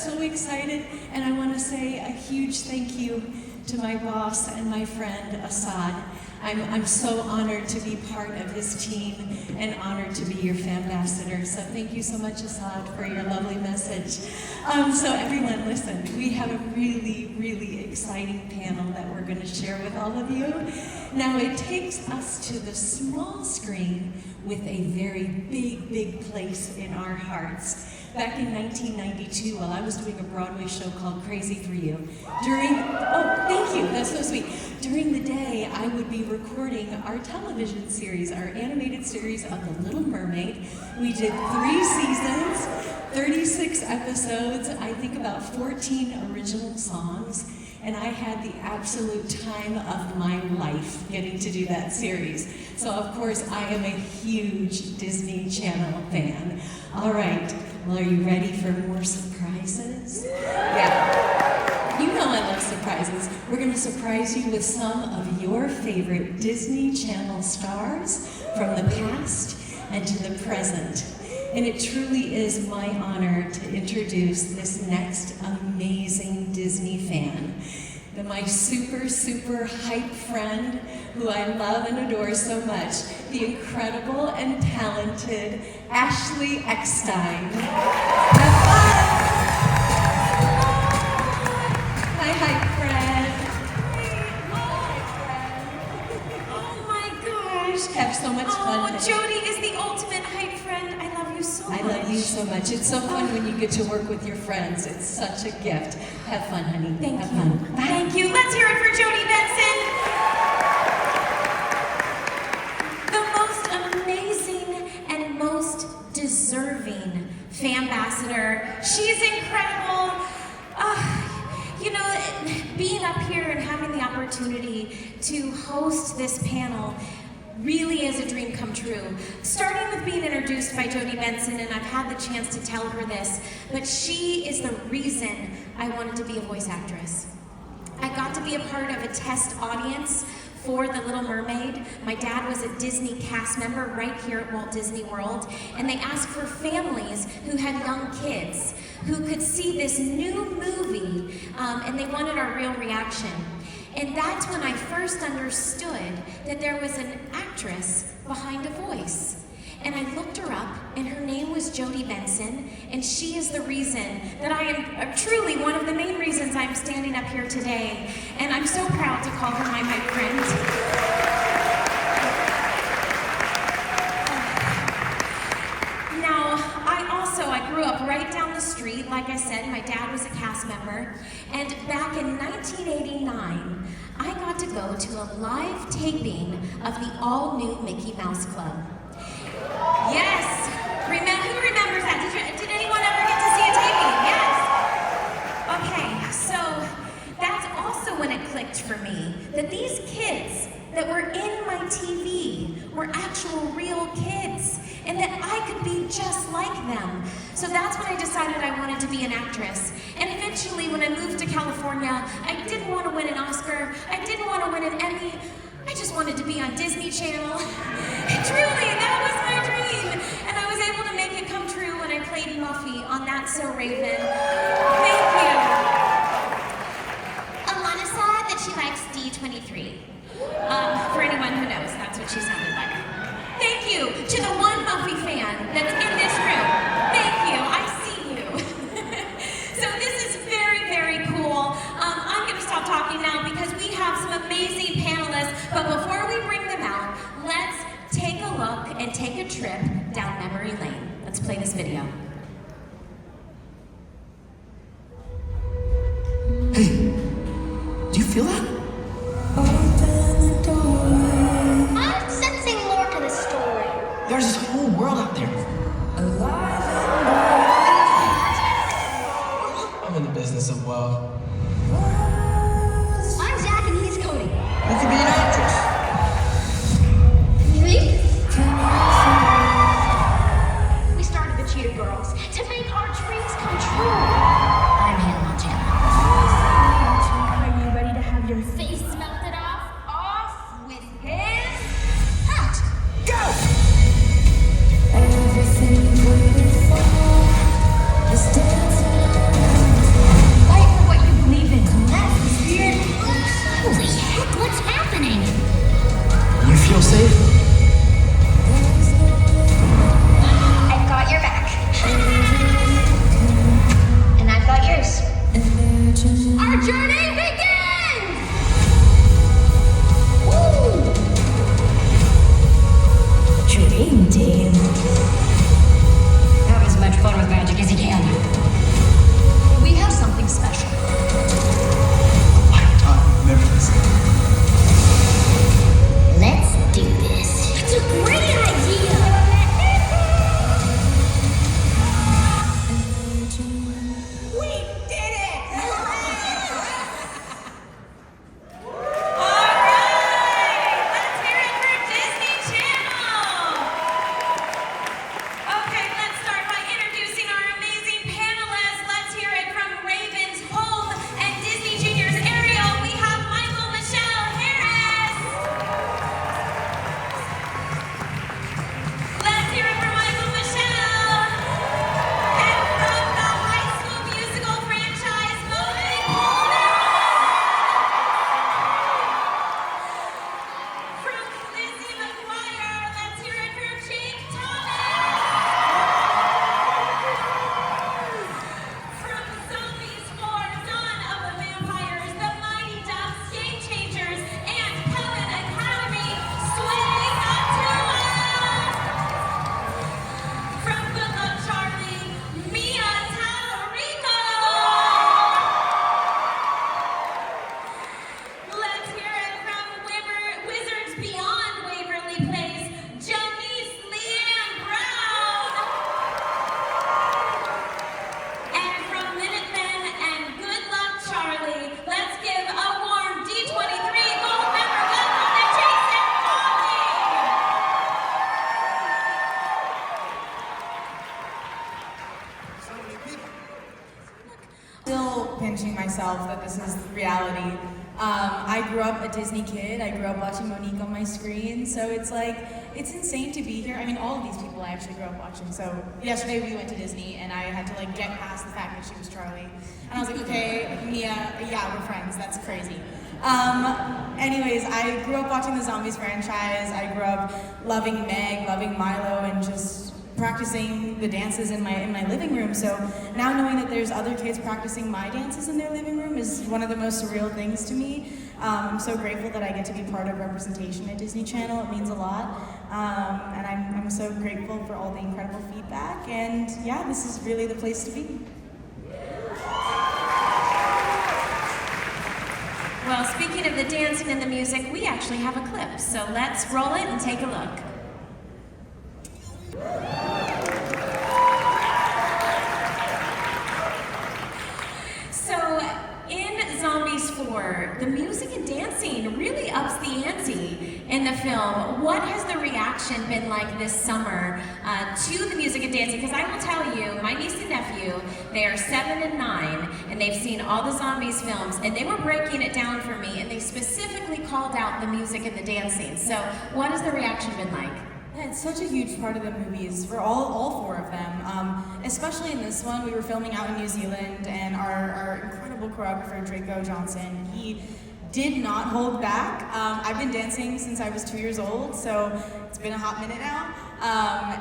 so excited, and I want to say a huge thank you to my boss and my friend Assad. I'm so honored to be part of his team and honored to be your fan ambassador. So thank you so much, Assad, for your lovely message. So everyone, listen, we have a really, really exciting panel that we're going to share with all of you. Now, it takes us to the small screen with a very big, big place in our hearts. Back in 1992, while I was doing a Broadway show called Crazy for You, thank you, that's so sweet. During the day, I would be recording our television series, our animated series of The Little Mermaid. We did 3 seasons, 36 episodes, I think about 14 original songs, and I had the absolute time of my life getting to do that series. So of course, I am a huge Disney Channel fan. All right, well, are you ready for more surprises? Yeah, you know I love surprises. We're gonna surprise you with some of your favorite Disney Channel stars from the past and to the present. And it truly is my honor to introduce this next amazing Disney fan. My super, super hype friend who I love and adore so much, the incredible and talented Ashley Eckstein. Have fun! My hype friend. Oh my gosh. Have so much fun. Jody is the ultimate hype friend. I love you so much. I love you so much. It's so fun when you get to work with your friends. It's such a gift. Have fun, honey. Thank Have you. fun. Bye. Thank you. Let's hear it for Jody Benson. The most amazing and most deserving fan ambassador. She's incredible. You know, being up here and having the opportunity to host this panel really is a dream come true. Starting with being introduced by Jody Benson, and I've had the chance to tell her this, but she is the reason I wanted to be a voice actress. I got to be a part of a test audience for The Little Mermaid. My dad was a Disney cast member right here at Walt Disney World, and they asked for families who had young kids who could see this new movie, and they wanted our real reaction. And that's when I first understood that there was an actress behind a voice. And I looked her up, and her name was Jody Benson, and she is the reason that I am truly one of the main reasons I'm standing up here today. And I'm so proud to call her my hype friend. Now, I grew up right down the street. Like I said, my dad was a cast member. And back in 1989, I got to go to a live taping of the all-new Mickey Mouse Club. Yes! Who remembers that? Did anyone ever get to see a taping? Yes! Okay, so that's also when it clicked for me, that these kids that were in my TV were actual real kids, and that I could be just like them. So that's when I decided I wanted to be an actress. And eventually, when I moved to California, I didn't want to win an Oscar, I didn't want to win an Emmy, I just wanted to be on Disney Channel. Truly, that was my dream. And I was able to make it come true when I played Muffy on That's So Raven. Thank you. Alana said that she likes D23. For anyone who knows, that's what she sounded like. Thank you to the one Muffy fan that's in this room. Thank you, I see you. So this is very, very cool. I'm gonna stop talking now because we have some amazing panelists, but before we bring them out, let's take a look and take a trip down memory lane. Let's play this video. Hey, do you feel that? I'm sensing more to the story. There's this whole world out there. I'm in the business of, I'm Zach and he's Cody. you could be an actress. You think? We started the Cheetah Girls to make our dreams come true. I'm Hannah Montana. Are you ready to have your face melted off? Off with his hat. Go! this is reality. I grew up a Disney kid. I grew up watching Monique on my screen, so it's like, it's insane to be here. I mean, all of these people I actually grew up watching. So yesterday we went to Disney, and I had to like get past the fact that she was Charlie. And I was like, okay, Mia, yeah, we're friends. That's crazy. Anyways, I grew up watching the Zombies franchise. I grew up loving Meg, loving Milo, and just practicing the dances in my living room. So now knowing that there's other kids practicing my dances in their living room is one of the most surreal things to me. I'm so grateful that I get to be part of representation at Disney Channel. It means a lot. And I'm so grateful for all the incredible feedback. And yeah, this is really the place to be. Well, speaking of the dancing and the music, we actually have a clip. So let's roll it and take a look. So, in Zombies 4, the music and dancing really ups the ante in the film. What has the reaction been like this summer to the music and dancing? Because I will tell you, my niece and nephew, they are 7 and 9, and they've seen all the Zombies films, and they were breaking it down for me, and they specifically called out the music and the dancing. So, what has the reaction been like? Yeah, it's such a huge part of the movies for all 4 of them. Especially in this one, we were filming out in New Zealand, and our incredible choreographer, Draco Johnson, he did not hold back. I've been dancing since I was 2 years old, so it's been a hot minute now.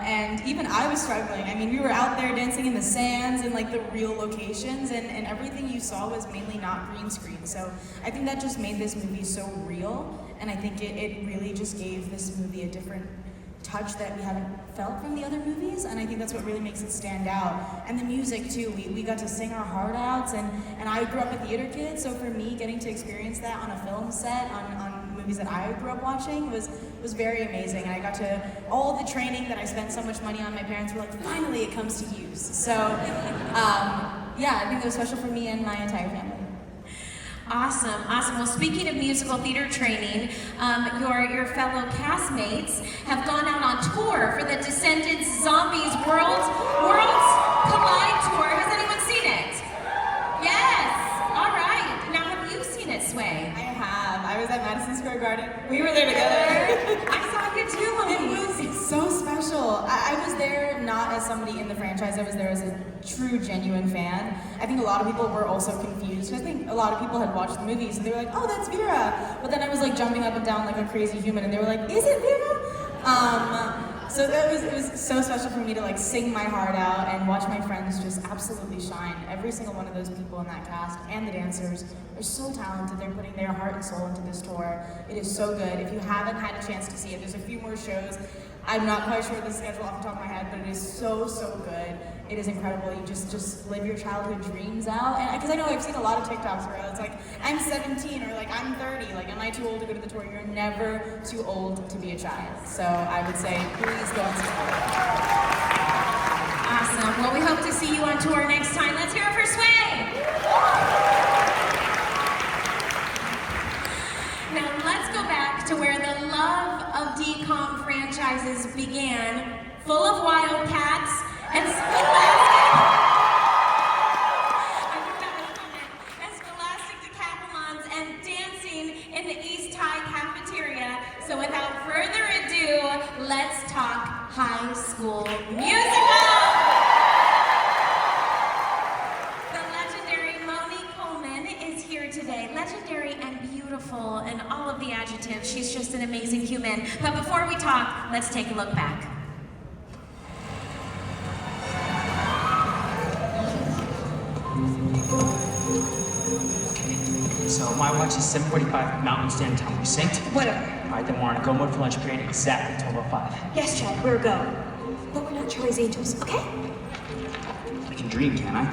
And even I was struggling. I mean, we were out there dancing in the sands and like the real locations, and everything you saw was mainly not green screen. So I think that just made this movie so real, and I think it really just gave this movie a different touch that we haven't felt from the other movies, and I think that's what really makes it stand out. And the music too, we got to sing our heart outs, and I grew up a theater kid, so for me, getting to experience that on a film set, on movies that I grew up watching was very amazing. And I got to, all the training that I spent so much money on, my parents were like, finally it comes to use. So yeah, I think it was special for me and my entire family. Awesome, awesome. Well, speaking of musical theater training, your fellow castmates have gone out on tour for the Descendants Zombies Worlds Collide Tour. Has anyone seen it? Yes. All right. Now, have you seen it, Sway? I have. I was at Madison Square Garden. We were there together. I saw you too, Monique. It was so special. I was there not as somebody in the franchise. I was there as a true, genuine fan. I think a lot of people were also confused. I think a lot of people had watched the movies and they were like, oh, that's Vera. But then I was like jumping up and down like a crazy human, and they were like, is it Vera? So it was so special for me to like sing my heart out and watch my friends just absolutely shine. Every single one of those people in that cast and the dancers are so talented. They're putting their heart and soul into this tour. It is so good. If you haven't had a chance to see it, there's a few more shows. I'm not quite sure the schedule off the top of my head, but it is so good. It is incredible. You just live your childhood dreams out. And because I know I've seen a lot of TikToks where it's like, I'm 17 or like I'm 30. Like, am I too old to go to the tour? You're never too old to be a child. So I would say, please go and support it. Awesome. Well, we hope to see you on tour next time. Let's hear it for Sway. Now let's go back to where the love of DCOM franchises began, full of wildcats and scholastic decathlons and dancing in the East High cafeteria. So without further ado, let's talk High School Musical! The legendary Monique Coleman is here today. Legendary and beautiful and all of the adjectives. She's just an amazing human. But before we talk, let's take a look back. So my watch is 7:45 Mountain Standard Time. We synced? Whatever. All right, then we're on go mode for lunch period exactly 12:05. Yes, Chad, we're go. But we're not Charlie's Angels, okay? I can dream, can't I?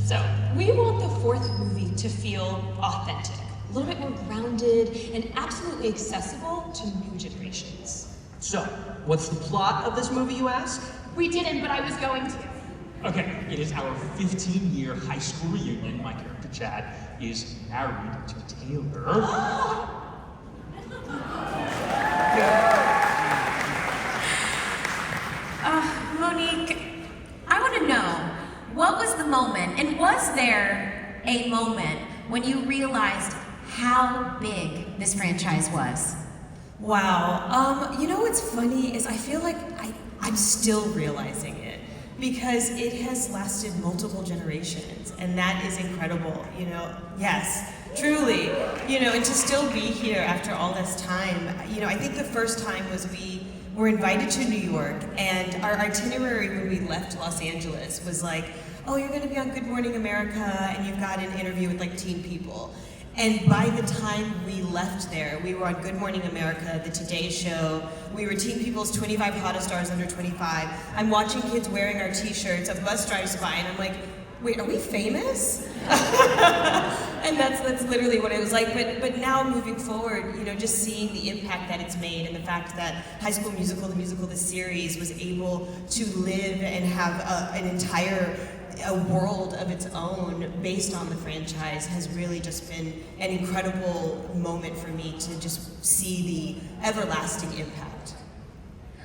So, we want the fourth movie to feel authentic, a little bit more grounded, and absolutely accessible to new generations. So, what's the plot of this movie, you ask? We didn't, but I was going to. Okay, it is our 15-year high school reunion. My character, Chad, is married to Taylor. the moment, and was there a moment when you realized how big this franchise was? Wow. You know what's funny is I feel like I'm still realizing it because it has lasted multiple generations, and that is incredible. You know, yes, truly. You know, and to still be here after all this time. You know, I think the first time was we were invited to New York, and our itinerary when we left Los Angeles was like, oh, you're going to be on Good Morning America, and you've got an interview with like teen people. And by the time we left there, we were on Good Morning America, The Today Show. We were Teen People's 25 Hottest Stars Under 25. I'm watching kids wearing our t-shirts. A bus drives by, and I'm like, wait, are we famous? And that's literally what it was like. But now moving forward, you know, just seeing the impact that it's made and the fact that High School Musical, the musical, the series, was able to live and have an entire world of its own based on the franchise has really just been an incredible moment for me to just see the everlasting impact.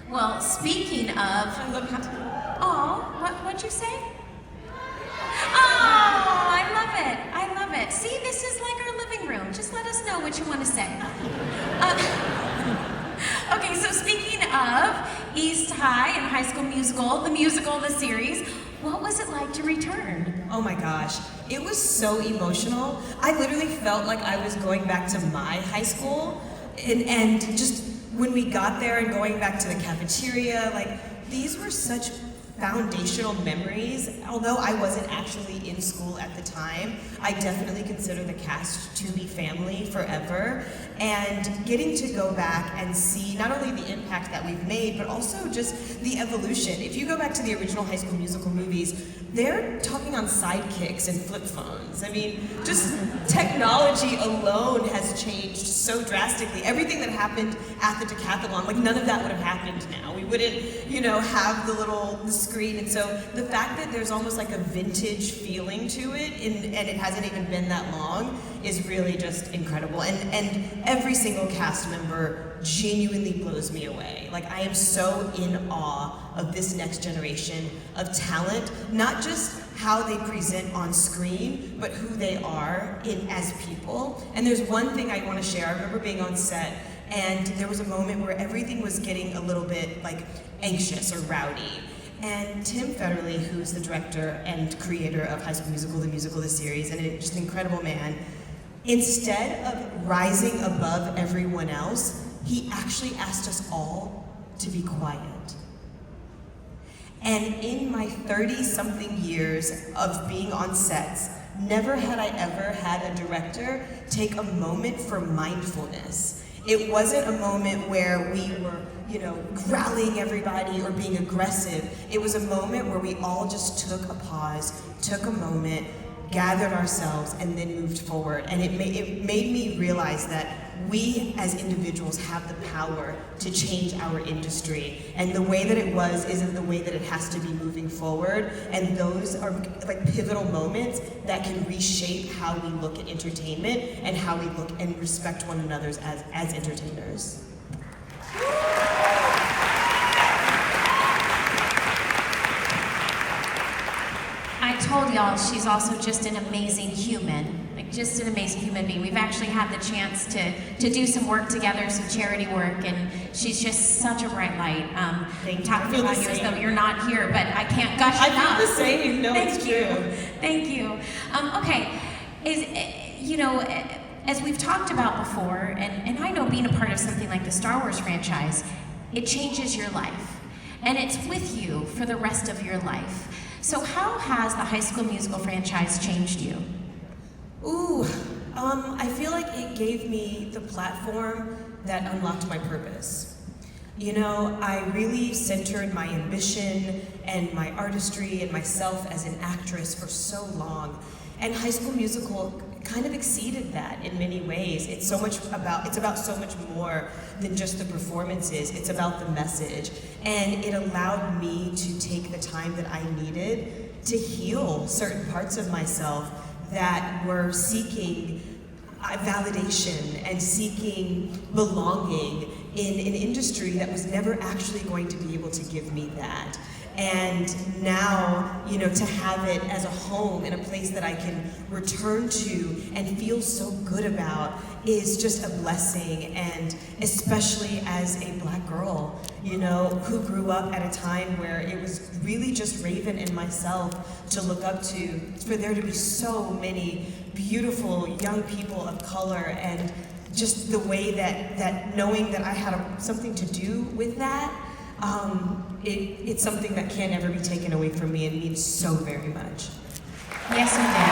Well, speaking of, what'd you say? Oh, I love it. I love it. See, this is like our living room. Just let us know what you want to say. Okay, so speaking of East High and High School Musical, the series, what was it like to return? Oh my gosh, it was so emotional. I literally felt like I was going back to my high school, and just when we got there and going back to the cafeteria, like these were such foundational memories. Although I wasn't actually in school at the time, I definitely consider the cast to be family forever. And getting to go back and see not only the impact that we've made, but also just the evolution. If you go back to the original High School Musical movies, they're talking on sidekicks and flip phones. I mean, just technology alone has changed so drastically. Everything that happened at the decathlon, like none of that would have happened now. We wouldn't, you know, have the screen. And so the fact that there's almost like a vintage feeling to it, and it hasn't even been that long, is really just incredible. And every single cast member genuinely blows me away. Like, I am so in awe of this next generation of talent, not just how they present on screen, but who they are as people. And there's one thing I want to share. I remember being on set, and there was a moment where everything was getting a little bit like anxious or rowdy. And Tim Federle, who's the director and creator of High School Musical, the series, and just an incredible man, instead of rising above everyone else, he actually asked us all to be quiet. And in my 30-something years of being on sets, never had I ever had a director take a moment for mindfulness. It wasn't a moment where we were, you know, growling everybody or being aggressive. It was a moment where we all just took a pause, took a moment, gathered ourselves, and then moved forward. And it made me realize that we as individuals have the power to change our industry. And the way that it was isn't the way that it has to be moving forward. And those are like pivotal moments that can reshape how we look at entertainment and how we look and respect one another as entertainers. I told y'all she's also just an amazing human, like just an amazing human being. We've actually had the chance to do some work together, some charity work, and she's just such a bright light. Talking about you as though you're not here, but I can't gush enough. I feel the same. No, it's true. Thank you. Okay, as we've talked about before, and I know being a part of something like the Star Wars franchise, it changes your life, and it's with you for the rest of your life. So how has the High School Musical franchise changed you? I feel like it gave me the platform that unlocked my purpose. You know, I really centered my ambition and my artistry and myself as an actress for so long. And High School Musical kind of exceeded that in many ways. It's about so much more than just the performances. It's about the message. And it allowed me to take the time that I needed to heal certain parts of myself that were seeking validation and seeking belonging in an industry that was never actually going to be able to give me that. And now, you know, to have it as a home in a place that I can return to and feel so good about is just a blessing. And especially as a Black girl, you know, who grew up at a time where it was really just Raven and myself to look up to, for there to be so many beautiful young people of color, and just the way that knowing that I had something to do with that, it's something that can't ever be taken away from me and means so very much. Yes, indeed.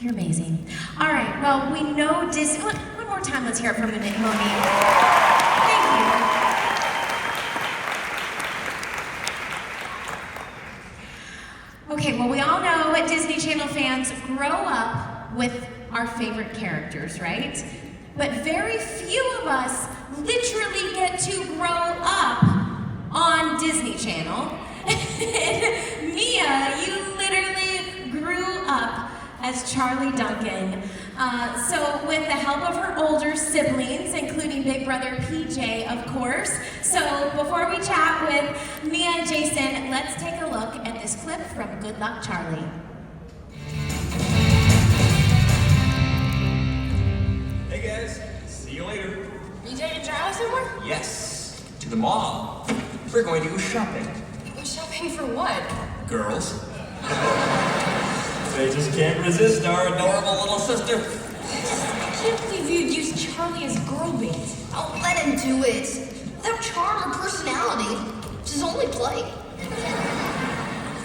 You're amazing. All right, well, we know Disney. One more time, let's hear it from Monique. Thank you. Okay, well, we all know Disney Channel fans grow up with our favorite characters, right? But very few of us literally get to grow up on Disney Channel. And Mia, you literally grew up as Charlie Duncan. So with the help of her older siblings, including big brother PJ, of course. So before we chat with Mia and Jason, let's take a look at this clip from Good Luck Charlie. Hey guys, see you later. You taking Charlie somewhere? Yes, to the mall. We're going to go shopping. Shopping for what? Girls. They just can't resist our adorable little sister. I can't believe you'd use Charlie as girl bait. Don't let him do it. Without charm or personality, it's his only play.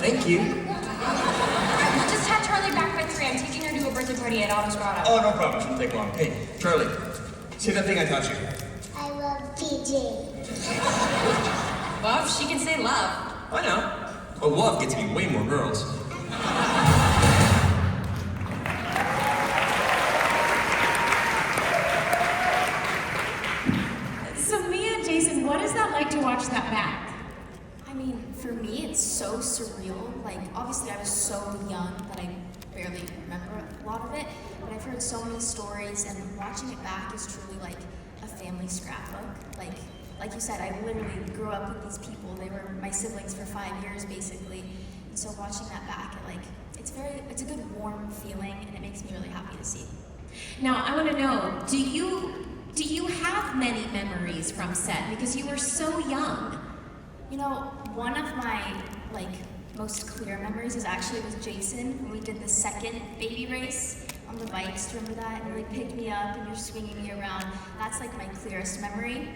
Thank you. We'll just have Charlie back by 3. I'm taking her to a birthday party at Autumn's Grotto. Oh, no problem. Shouldn't take long. Hey, Charlie, see that thing I taught you? I love PJ. Love? She can say love. I know. But love gets me way more girls. So Mia and Jason, what is that like to watch that back? I mean, for me, it's so surreal. Like, obviously, I was so young that I barely remember a lot of it, but I've heard so many stories, and watching it back is truly like a family scrapbook. Like you said, I literally grew up with these people. They were my siblings for 5 years, basically. And so watching that back, it's a good warm feeling, and it makes me really happy to see. Now, I want to know, do you have many memories from set because you were so young? You know, one of my most clear memories is actually with Jason when we did the second baby race on the bikes. Do you remember that? And you picked me up and you're swinging me around. That's my clearest memory.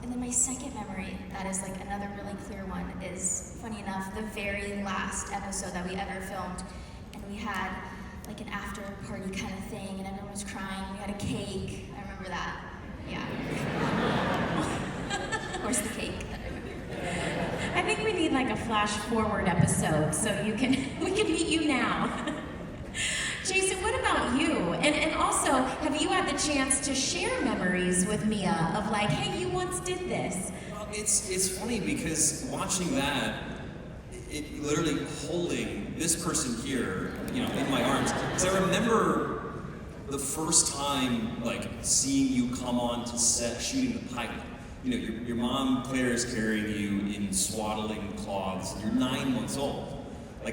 And then my second memory, that is another really clear one, is, funny enough, the very last episode that we ever filmed. And we had an after party kind of thing, and everyone was crying. We had a cake. I remember that. Yeah. Of course, the cake that I remember. I think we need a flash forward episode so we can meet you now. Jason, what about you? And also, have you had the chance to share memories with Mia of hey, you once did this? Well, it's funny because watching that, it literally holding this person here, in my arms. Because I remember the first time, seeing you come on to set shooting the pilot. Your mom Claire is carrying you in swaddling cloths, and you're 9 months old. I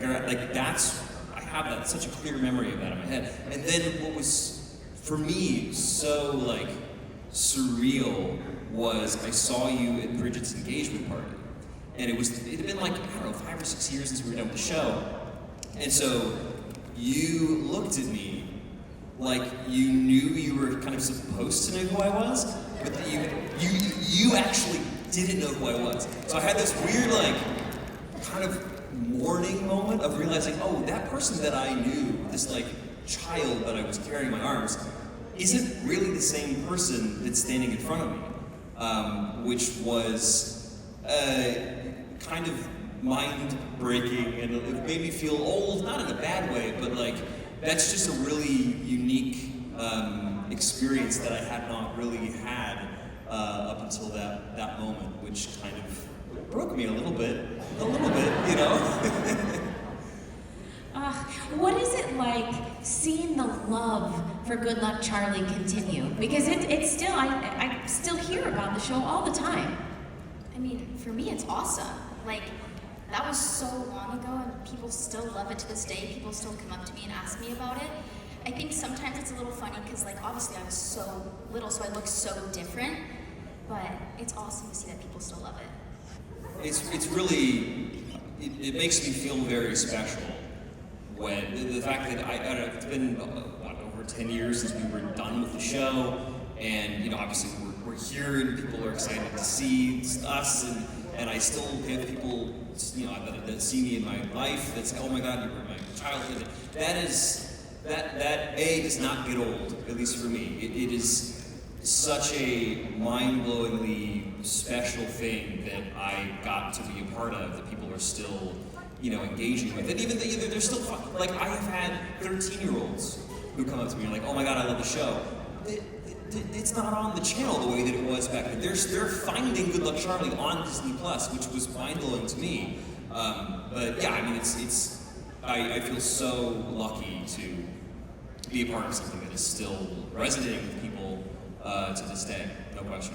have that such a clear memory of that in my head. And then what was for me so surreal was I saw you at Bridget's engagement party. And it had been 5 or 6 years since we were done with the show. And so you looked at me like you knew you were kind of supposed to know who I was, but that you actually didn't know who I was. So I had this weird kind of mourning moment of realizing, oh, that person that I knew, this child that I was carrying in my arms, isn't really the same person that's standing in front of me, which was kind of mind-breaking, and it made me feel old, not in a bad way, but that's just a really unique experience that I had not really had up until that moment, which kind of broke me a little bit, What is it like seeing the love for Good Luck Charlie continue? Because it's still, I still hear about the show all the time. I mean, for me, it's awesome. Like, that was so long ago, and people still love it to this day. People still come up to me and ask me about it. I think sometimes it's a little funny because, like, obviously I was so little, so I look so different. But it's awesome to see that people still love it. It's really, it makes me feel very special when the fact that it's been over 10 years since we were done with the show, and obviously we're here and people are excited to see us, and I still have people that see me in my life that say, oh my God, you were my childhood. That does not get old, at least for me. It is such a mind-blowingly special thing that I got to be a part of, that people are still, engaging with. And even they're still fun. Like, I have had 13-year-olds who come up to me and are like, oh my God, I love the show. It's not on the channel the way that it was back then. They're finding Good Luck Charlie on Disney Plus, which was mind-blowing to me. But yeah, I mean, I feel so lucky to be a part of something that is still resonating with people to this day, no question.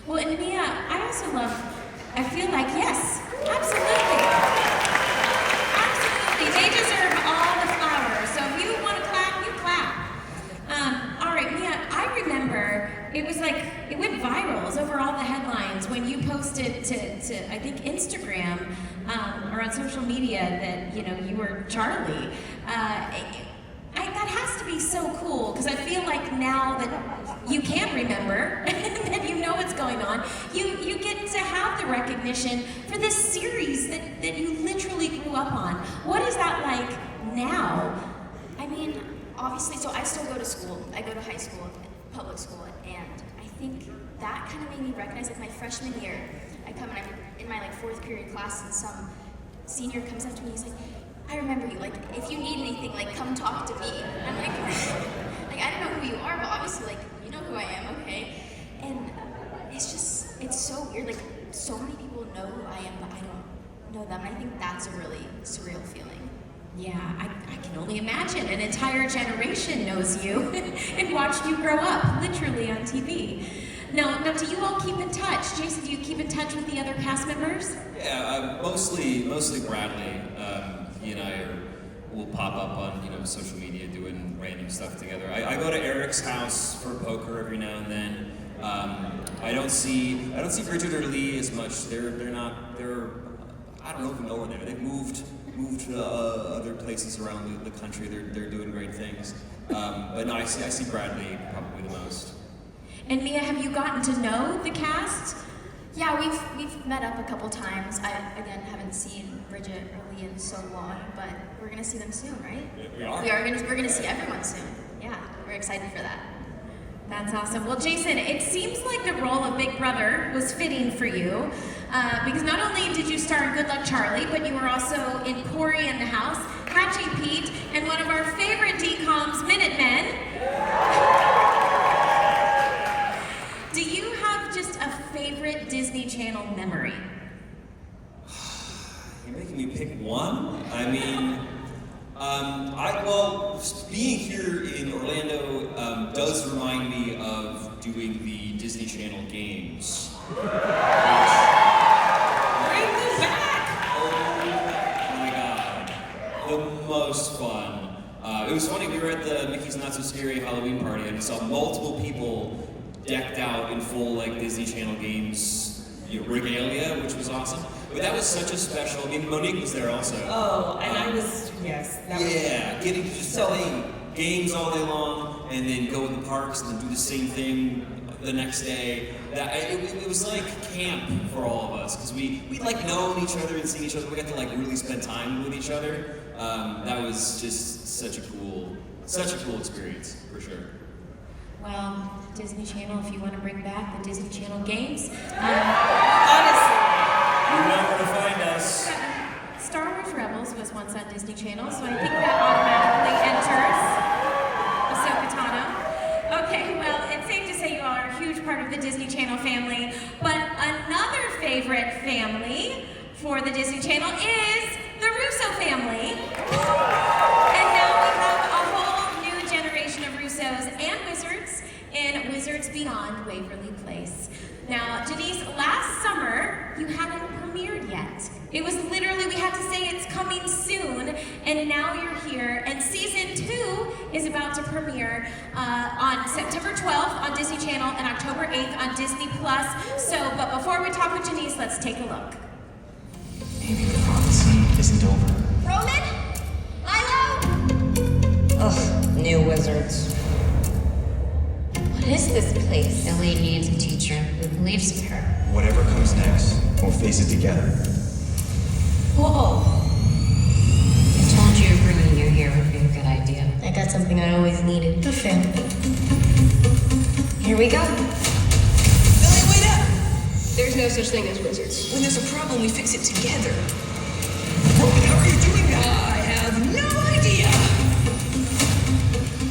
Well, and Mia, I feel like, yes, absolutely. Absolutely, they deserve all the flowers. So if you want to clap, you clap. All right, Mia, I remember, it was like, it went viral. It was over all the headlines when you posted to I think, Instagram or on social media that, you were Charlie. That has to be so cool, because I feel like now that you can remember, that you know what's going on, you get to have the recognition for this series that you literally grew up on. What is that like now? I mean, obviously, so I still go to school. I go to high school, public school, and I think that kind of made me recognize, like, my freshman year, I come and I'm in my, like, 4th period class, and some senior comes up to me, he's like, I remember you, like, if you need anything, like, come talk to me. And I'm like, I don't know who you are, but obviously, like, you know who I am, okay? And it's so weird, like, so many people know who I am, but I don't know them, and I think that's a really surreal feeling. Yeah, I can only imagine. An entire generation knows you and watched you grow up, literally on TV. Now, do you all keep in touch? Jason, do you keep in touch with the other cast members? Yeah, mostly Bradley. He and I will pop up on social media doing random stuff together. I go to Eric's house for poker every now and then. I don't see Bridget or Lee as much. They're I don't even know where they're. They've moved to other places around the country. They're doing great things. But no, I see Bradley probably the most. And Mia, have you gotten to know the cast? Yeah, we've met up a couple times. I, again, haven't seen Bridget or Lee in so long, but we're gonna see them soon, right? Yeah, we are. We're gonna see everyone soon. Yeah, we're excited for that. That's awesome. Well, Jason, it seems like the role of Big Brother was fitting for you, because not only did you star in Good Luck Charlie, but you were also in Corey in the House, Hatching Pete, and one of our favorite DCOMs, Minutemen. Do you have just a favorite Disney Channel memory? You're making me pick one? I mean, being here in Orlando does remind me of doing the Disney Channel games. Bring them back! Oh my God. The most fun. It was funny, we were at the Mickey's Not So Scary Halloween party and we saw multiple people decked out in full Disney Channel games regalia, which was awesome. But that was such a special, Monique was there also. Oh, and I was, yes. Getting to just play games all day long and then go in the parks and then do the same thing the next day. It was like camp for all of us, because we'd known each other and seen each other. We got to really spend time with each other. That was just such a cool experience, for sure. Well, Disney Channel, if you want to bring back the Disney Channel games. Honestly. You know where to find us. Star Wars Rebels was once on Disney Channel, so I think that automatically enters Ahsoka Tano. Okay, well, it's safe to say you all are a huge part of the Disney Channel family, but another favorite family for the Disney Channel is the Russo family. And now we have a whole new Now, Janice, last summer, you hadn't premiered yet. It was literally, we had to say it's coming soon, and now you're here. And season 2 is about to premiere on September 12th on Disney Channel and October 8th on Disney Plus. So, but before we talk with Janice, let's take a look. Maybe the prophecy isn't over. Roman? Milo? Ugh, new wizards. What is this place? Ellie needs a teacher who believes in her. Whatever comes next, we'll face it together. Whoa! I told you bringing you here would be a good idea. I got something I always needed. The family. Here we go. Billy, wait up! There's no such thing as wizards. When there's a problem, we fix it together. Roman, how are you doing that? I have no idea!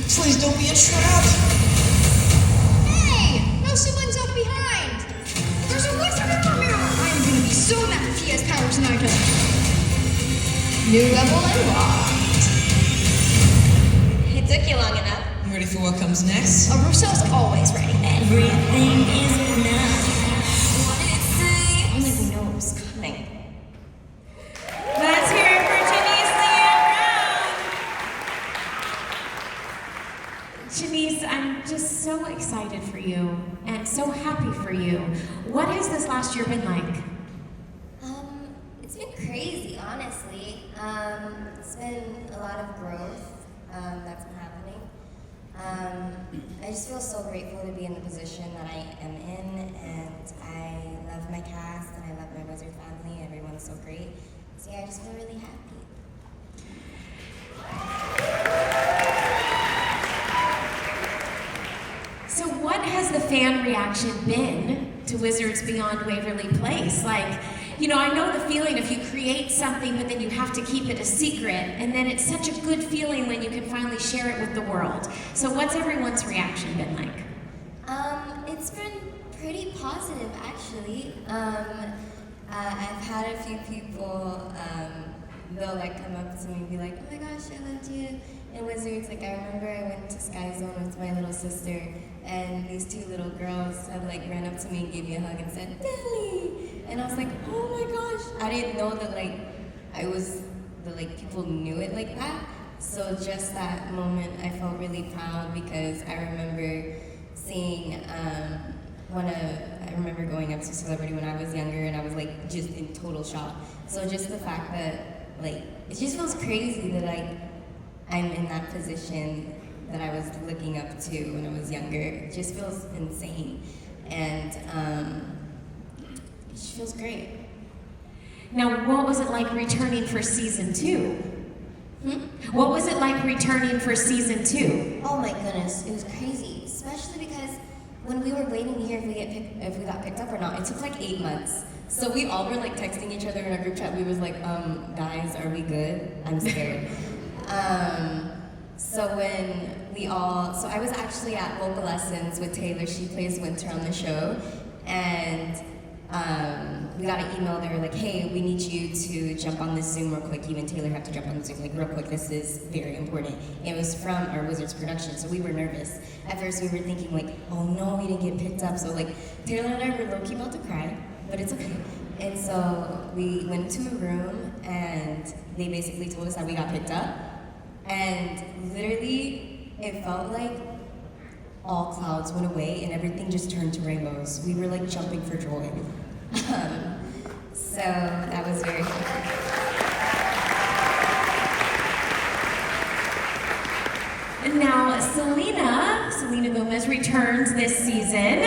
Please don't be a trap! Hey! No siblings left behind! There's a wizard in the mirror! I'm gonna be so mad if he has powers and I don't. New level unlocked. It took you long enough. You ready for what comes next? Russo's always ready. Everything is enough. Only we know it was coming. Let's hear it for Janice LeAnn Brown. Janice, I'm just so excited for you and so happy for you. What has this last year been like? It's been crazy, honestly. It's been a lot of growth that's been happening. I just feel so grateful to be in the position that I am in, and I love my cast and I love my wizard family. Everyone's so great. So yeah, I just feel really happy. So what has the fan reaction been to Wizards Beyond Waverly Place? Like, you know, I know the feeling if you create something but then you have to keep it a secret, and then it's such a good feeling when you can finally share it with the world. So what's everyone's reaction been like? It's been pretty positive, actually. I've had a few people, they'll like come up to me and be like, oh my gosh, I loved you in Wizards. Like, I remember I went to Sky Zone with my little sister, and these 2 little girls had like ran up to me and gave me a hug and said, Billy! And I was like, oh my gosh. I didn't know that people knew it like that. So just that moment, I felt really proud because I remember seeing I remember going up to Celebrity when I was younger, and I was like just in total shock. So just the fact that like, it just feels crazy that I'm in that position that I was looking up to when I was younger. It just feels insane. And it just feels great. Now, what was it like returning for season 2? What was it like returning for season 2? Oh my goodness, it was crazy, especially because when we were waiting to hear if we got picked up or not, it took like 8 months. So we all were like texting each other in our group chat. We was like, guys, are we good? I'm scared. So I was actually at vocal lessons with Taylor. She plays Winter on the show, and we got an email. They were like, hey, we need you to jump on this Zoom real quick. You and Taylor have to jump on the Zoom like real quick. This is very important. It was from our Wizards production, so we were nervous. At first we were thinking like, oh no, we didn't get picked up. So like Taylor and I were low-key about to cry, but it's okay. And so we went to a room and they basically told us that we got picked up. And literally, it felt like all clouds went away and everything just turned to rainbows. We were like jumping for joy. So that was very cool. And now Selena Gomez returns this season.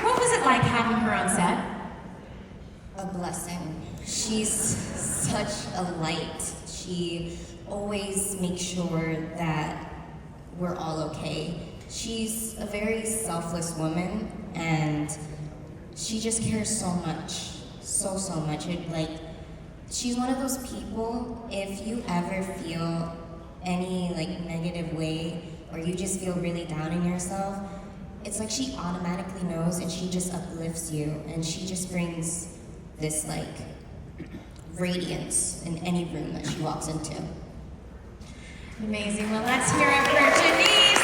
What was it like having her on set? A blessing. She's such a light. She always makes sure that we're all okay. She's a very selfless woman, and she just cares so much, so much. She's one of those people, if you ever feel any negative way, or you just feel really down in yourself, it's like she automatically knows and she just uplifts you, and she just brings this radiance in any room that she walks into. Amazing. Well, let's hear it for Janice.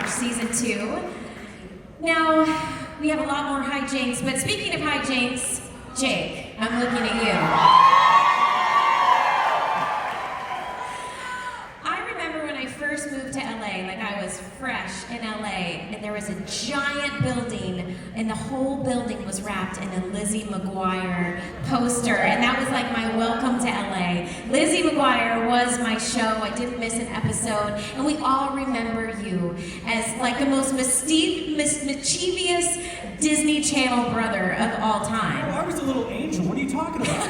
watch season 2. Now, we have a lot more hijinks, but speaking of hijinks, Jake, I'm looking at you. I remember when I first moved to LA, like I was fresh in LA, and there was a giant building, and the whole building was wrapped in a Lizzie McGuire poster, and that was like my welcome to LA. Lizzie McGuire was my show. I didn't miss an episode, and we all remember you as like the most mischievous Disney Channel brother of all time. Oh, I was a little angel. What are you talking about?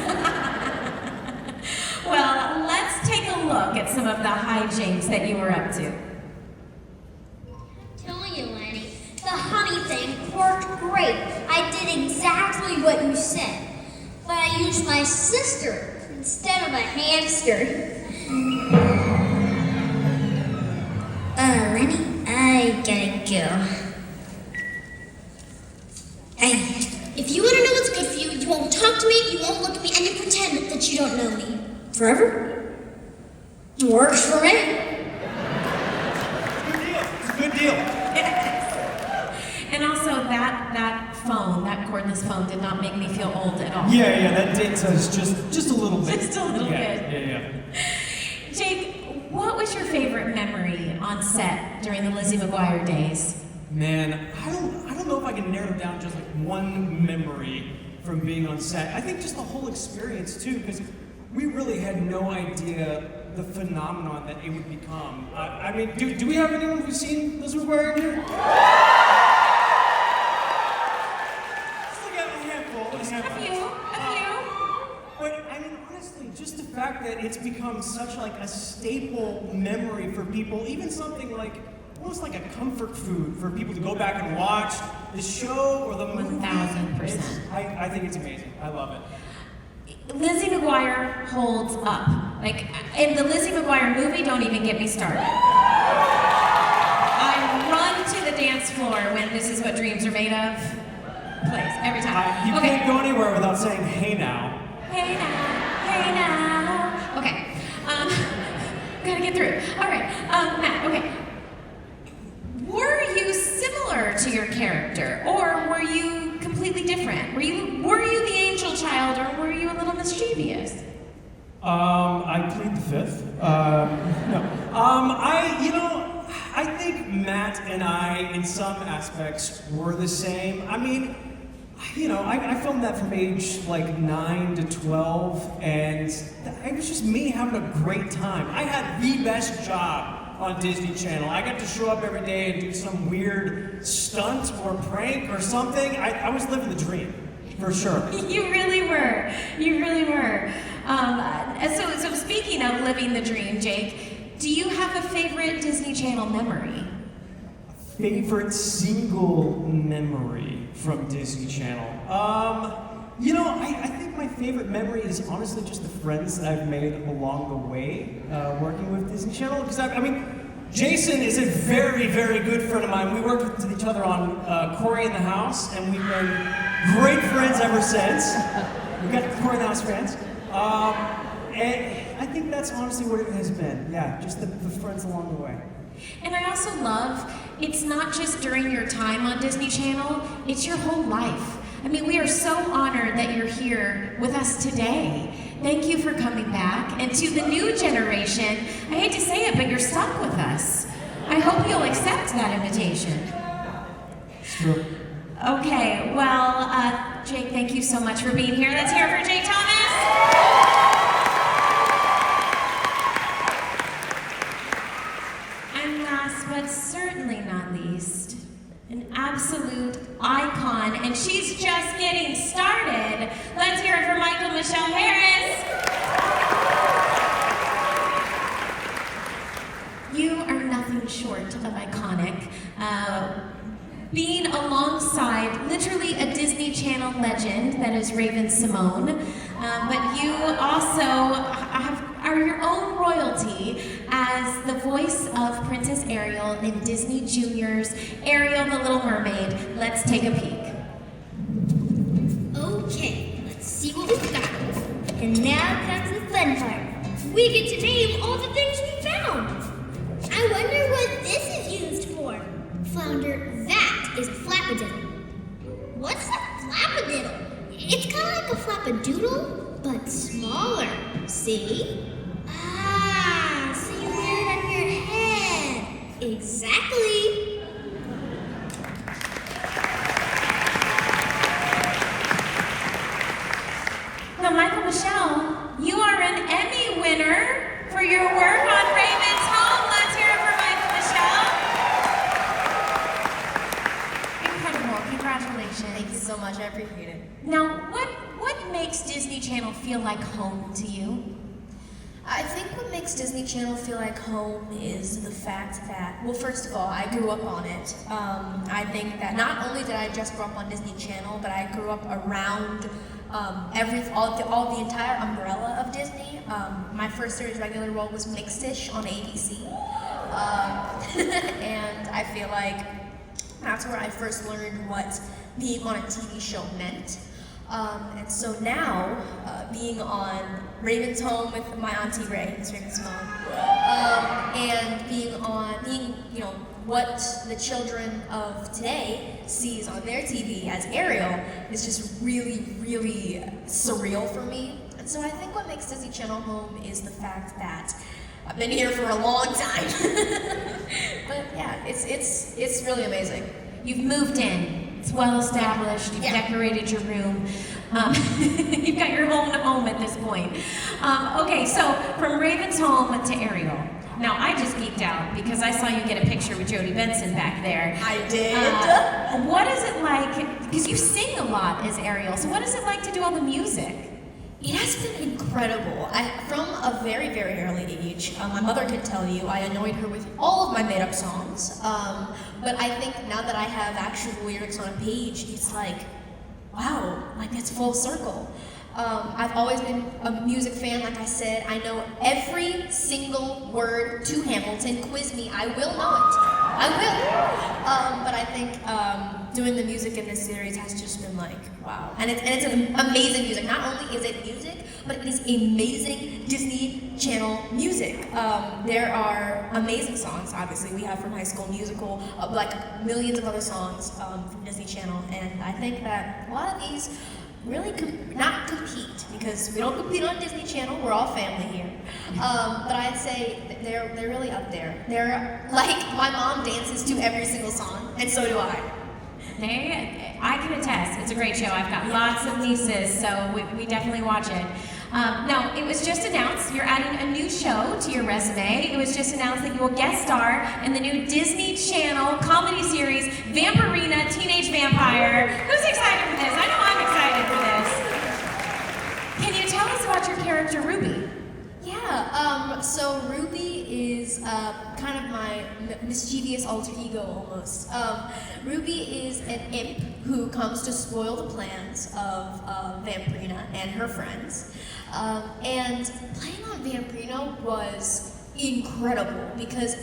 Well, let's take a look at some of the hijinks that you were up to. Telling you, Lanny, the honey thing worked great. I did exactly what you said, but I used my sister instead of a hamster. Lenny, I gotta go. Hey, if you want to know what's good for you, you won't talk to me, you won't look at me, and you pretend that you don't know me. Forever? Works for me. It's a good deal. And also that phone, that cordless phone, did not make me feel old at all. Yeah, that did us just a little bit. Just a little bit. Yeah. Jake, what was your favorite memory on set during the Lizzie McGuire days? Man, I don't know if I can narrow down just like one memory from being on set. I think just the whole experience too, because we really had no idea the phenomenon that it would become. I mean, do we have anyone who's seen Lizzie McGuire in here? Just like a handful. A few. But I mean, honestly, just the fact that it's become such like a staple memory for people, even something like almost like a comfort food for people to go back and watch the show or the movie. 1000%. I think it's amazing. I love it. Lizzie McGuire holds up. Like, in the Lizzie McGuire movie, don't even get me started. I run to the dance floor when This Is What Dreams Are Made Of plays, every time. You can't go anywhere without saying, hey now. Hey now, hey now. Okay, gotta get through it. All right, Matt, okay. Were you similar to your character, or were you completely different? Were you the angel child, or were you a little mischievous? I plead the fifth. No. I think Matt and I, in some aspects, were the same. I mean, I filmed that from age like 9 to 12, and it was just me having a great time. I had the best job on Disney Channel. I got to show up every day and do some weird stunt or prank or something. I was living the dream, for sure. You really were. You really were. So speaking of living the dream, Jake, do you have a favorite Disney Channel memory? Favorite single memory from Disney Channel? I think my favorite memory is honestly just the friends that I've made along the way working with Disney Channel. Because Jason is a very, very good friend of mine. We worked with each other on Cory in the House, and we've been great friends ever since. We got Cory in the House fans. And I think that's honestly what it has been. Yeah, just the friends along the way. And I also love, it's not just during your time on Disney Channel, it's your whole life. I mean, we are so honored that you're here with us today. Thank you for coming back. And to the new generation, I hate to say it, but you're stuck with us. I hope you'll accept that invitation. Sure. Okay, well, Jake, thank you so much for being here. Let's hear it for Jake Thomas. And last but certainly not least, an absolute icon, and she's just getting started. Let's hear it for Mykal-Michelle Harris. You are nothing short of iconic. Being alongside literally a Disney Channel legend that is Raven-Symoné, but you also are your own royalty as the voice of Princess Ariel in Disney Junior's Ariel the Little Mermaid. Let's take a peek. Okay, let's see what we've got. And now comes the fun part. We get to name all the things we found. I wonder what this is used for. flapadiddle. What's a flapadiddle? It's kind of like a flappadoodle, but smaller. See? Ah, so you wear it on your head. Exactly. Now, Mykal-Michelle, you are an Emmy winner for your work on Raven's Home. Let's hear it for Mykal-Michelle. Incredible, congratulations. Thank you so much, I appreciate it. Now, what makes Disney Channel feel like home to you? I think what makes Disney Channel feel like home is the fact that, well, first of all, I grew up on it. I think that not only did I just grow up on Disney Channel, but I grew up around all the entire umbrella of Disney. My first series regular role was Mixed-ish on ABC. And I feel like that's where I first learned what being on a TV show meant. And so now, being on Raven's Home with my auntie Ray, it's Raven's mom, and being what the children of today sees on their TV as Ariel is just really, really surreal for me. And so I think what makes Disney Channel home is the fact that I've been here for a long time. But yeah, it's really amazing. You've moved in. It's well established. You've decorated your room. You've got your home at this point. Okay, so from Raven's Home to Ariel. Now, I just geeked out because I saw you get a picture with Jodie Benson back there. I did. What is it like, because you sing a lot as Ariel, so what is it like to do all the music? It has been incredible. From a very, very early age, my mother could tell you, I annoyed her with all of my made-up songs. But I think now that I have actual lyrics on a page, it's like, wow, like it's full circle. I've always been a music fan, like I said. I know every single word to Hamilton. Quiz me, I will know it. I will. But I think doing the music in this series has just been like, wow. And it's an amazing music. Not only is it music, but it is amazing Disney Channel music. There are amazing songs, obviously, we have from High School Musical, like millions of other songs from Disney Channel. And I think that a lot of these really not compete, because we don't compete on Disney Channel, we're all family here. But I'd say they're really up there. They're like, my mom dances to every single song, and so do I. I can attest, it's a great show. I've got lots of nieces, so we definitely watch it. Now, it was just announced you're adding a new show to your resume. It was just announced that you will guest star in the new Disney Channel comedy series, Vampirina Teenage Vampire. Who's excited for this? I know I'm excited for this. Can you tell us about your character, Ruby? Yeah, so Ruby is kind of my mischievous alter ego almost. Ruby is an imp who comes to spoil the plans of Vampirina and her friends. And playing on Vampirina was incredible because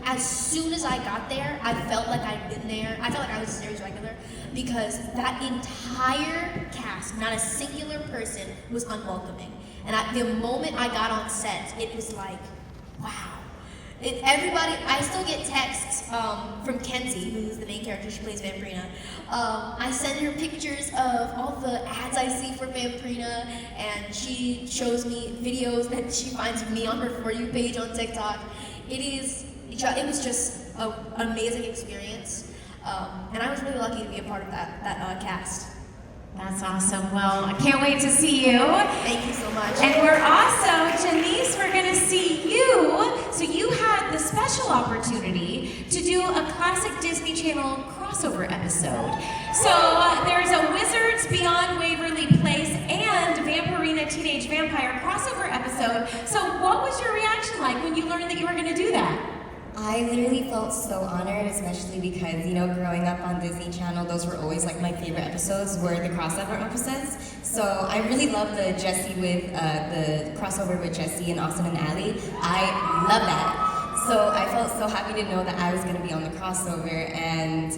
as soon as I got there, I felt like I'd been there. I felt like I was a series regular because that entire cast, not a singular person, was unwelcoming. And the moment I got on set, it was like, wow. I still get texts from Kenzie, who's the main character, she plays Vampirina. I send her pictures of all the ads I see for Vampirina, and she shows me videos that she finds of me on her For You page on TikTok. It was just an amazing experience, and I was really lucky to be a part of that cast. That's awesome. Well, I can't wait to see you. Thank you so much. And we're also, Janice, we're going to see you. So you had the special opportunity to do a classic Disney Channel crossover episode. So there's a Wizards Beyond Waverly Place and Vampirina Teenage Vampire crossover episode. So what was your reaction like when you learned that you were going to do that? I literally felt so honored, especially because, growing up on Disney Channel, those were always like my favorite episodes, were the crossover episodes. So I really love the crossover with Jessie and Austin and Allie. I love that. So I felt so happy to know that I was going to be on the crossover, and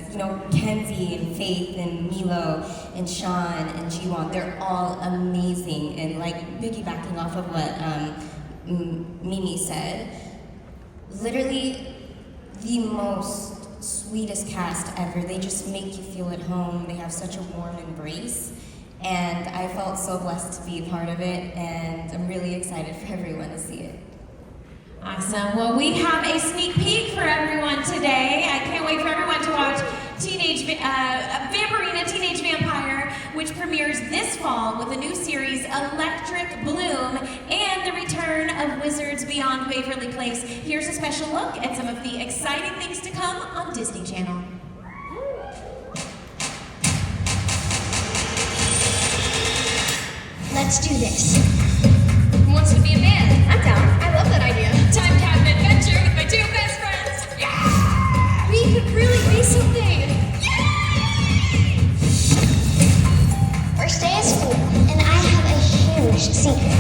Kenzie and Faith and Milo and Sean and Jiwon, they're all amazing. And like piggybacking off of what Mimi said, literally the most sweetest cast ever. They just make you feel at home. They have such a warm embrace. And I felt so blessed to be a part of it, and I'm really excited for everyone to see it. Awesome. Well, we have a sneak peek for everyone today. I can't wait for everyone to watch Vampirina Teenage Vampire, which premieres this fall with the new series Electric Bloom and the return of Wizards Beyond Waverly Place. Here's a special look at some of the exciting things to come on Disney Channel. Let's do this. Who wants to be a band? I'm down. I love that idea. Time to have an adventure with my two best friends. Yeah! We could really be something. Yay! First day of school, and I have a huge secret.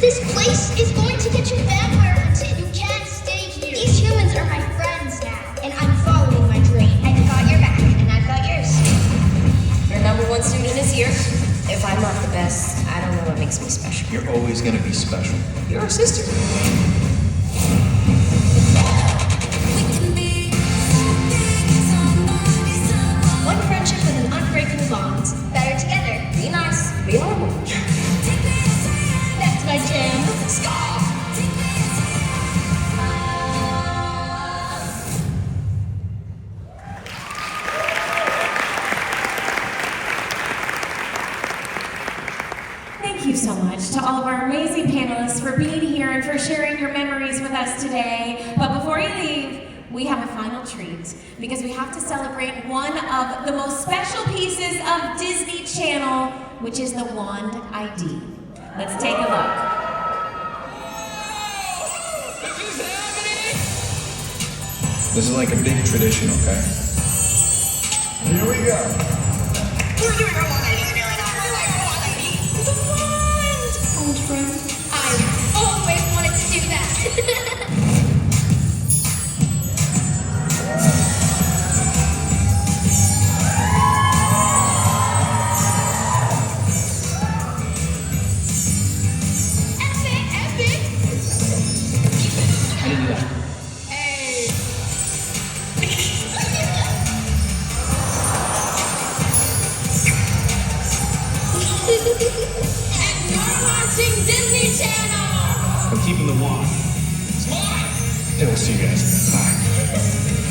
This place is going to get you vampire hunted. You can't stay here. These humans are my friends now, and I'm following my dream. I've got your back, and I've got yours. Your #1 student is here. If I'm not the best, I don't know what makes me special. You're always gonna be special. You're our sister. One friendship with an unbreakable bond. Better together. Be nice. Be normal. That's my jam. Thank you so much to all of our amazing panelists for being here and for sharing your memories with us today. But before you leave, we have a final treat because we have to celebrate one of the most special pieces of Disney Channel, which is the Wand ID. Let's take a look. This is like a big tradition, okay? Here we go. We're doing our wand ID. Old friend. I've always wanted to do that. Epic! I didn't do that. Hey! And you're watching Disney Channel! I'm keeping the wand. It's mine! Yeah, we'll see you guys. Bye.